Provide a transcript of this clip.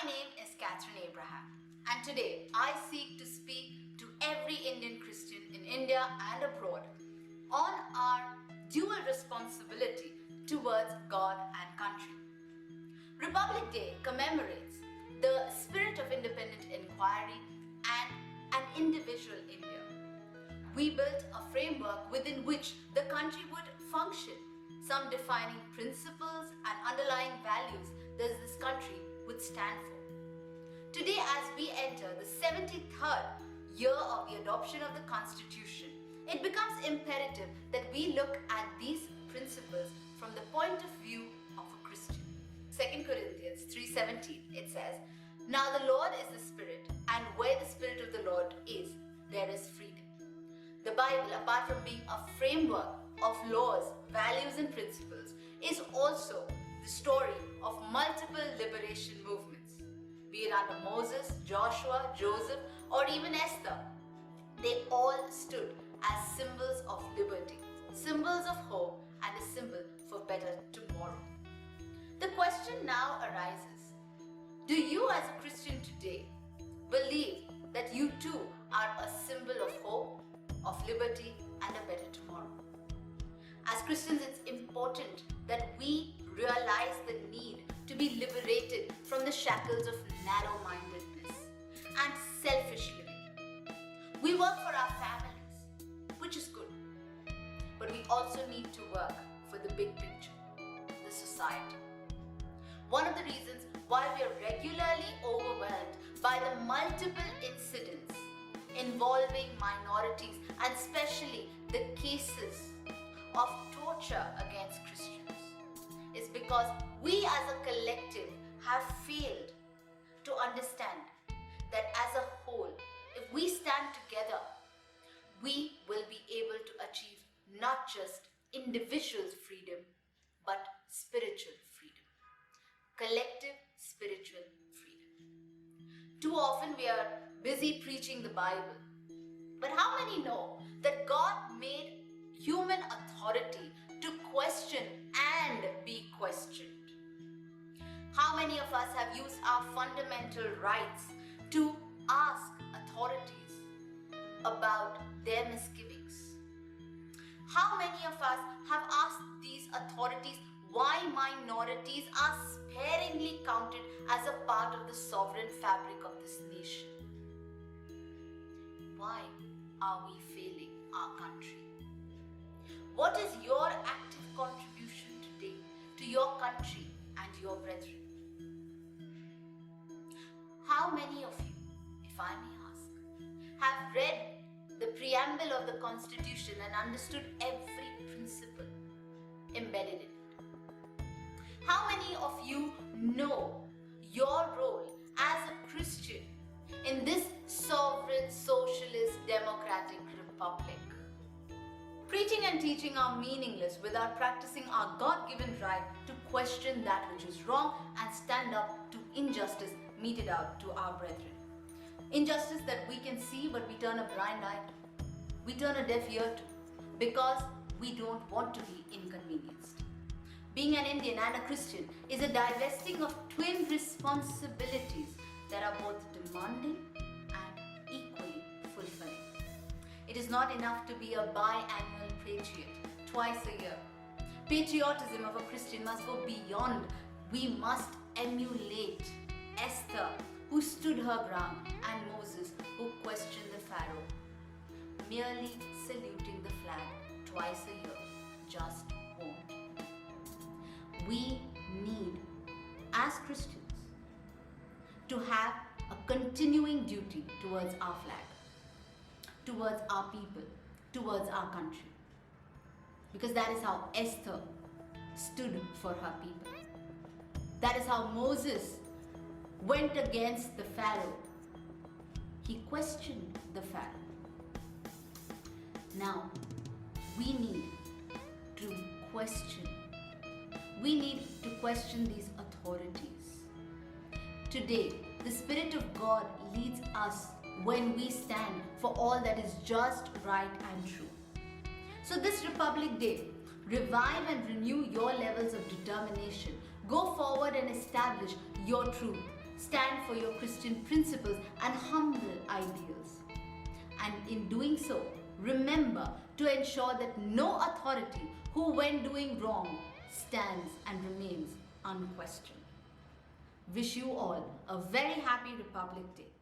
My name is Katherine and today I seek to speak to every Indian Christian in India and abroad on our dual responsibility towards God and country. Republic Day commemorates the spirit of independent inquiry and an individual India. We built a framework within which the country would function, some defining principles and underlying values that this country would stand for. Today, as we enter the 73rd year of the adoption of the Constitution, it becomes imperative that we look at these principles from the point of view of a Christian. 2 Corinthians 3:17, it says, "Now the Lord is the Spirit, and where the Spirit of the Lord is, there is freedom." The Bible, apart from being a framework of laws, values and principles, is also the story of multiple liberation movements. Be it under Moses, Joshua, Joseph, or even Esther, they all stood as symbols of liberty, symbols of hope, and a symbol for better tomorrow. The question now arises, do you as a Christian today believe that you too are a symbol of hope, of liberty, and a better tomorrow? As Christians, it's important that we realize the need to be liberated from the shackles of narrow-mindedness and selfish living. We work for our families, which is good, but we also need to work for the big picture, the society. One of the reasons why we are regularly overwhelmed by the multiple incidents involving minorities and especially the cases of torture against Christians is because we as a collective have failed to understand that as a whole, if we stand together, we will be able to achieve not just individual freedom, but spiritual freedom. Collective spiritual freedom. Too often we are busy preaching the Bible, but how many know that God made human authority to question and be questioned? How many of us have used our fundamental rights to ask authorities about their misgivings? How many of us have asked these authorities why minorities are sparingly counted as a part of the sovereign fabric of this nation? Why are we failing our country? What is your active contribution today to your country and your brethren? How many of you, if I may ask, have read the preamble of the Constitution and understood every principle embedded in it? How many of you know your role as a Christian in this sovereign, socialist, democratic republic? Preaching and teaching are meaningless without practicing our God-given right to question that which is wrong and stand up to injustice meted out to our brethren. Injustice that we can see but we turn a blind eye to. We turn a deaf ear to because we don't want to be inconvenienced. Being an Indian and a Christian is a divesting of twin responsibilities that are both demanding and equally fulfilling. It is not enough to be a biannual patriot twice a year. Patriotism of a Christian must go beyond. We must emulate Esther, who stood her ground, and Moses, who questioned the Pharaoh. Merely saluting the flag twice a year just won't. We need, as Christians, to have a continuing duty towards our flag, towards our people, towards our country. Because that is how Esther stood for her people. That is how Moses went against the Pharaoh. He questioned the Pharaoh. Now, we need to question. We need to question these authorities. Today, the Spirit of God leads us when we stand for all that is just, right and true. So this Republic Day, revive and renew your levels of determination. Go forward and establish your truth. stand for your Christian principles and humble ideals. And in doing so, remember to ensure that no authority who, when doing wrong, stands and remains unquestioned. Wish you all a very happy Republic Day.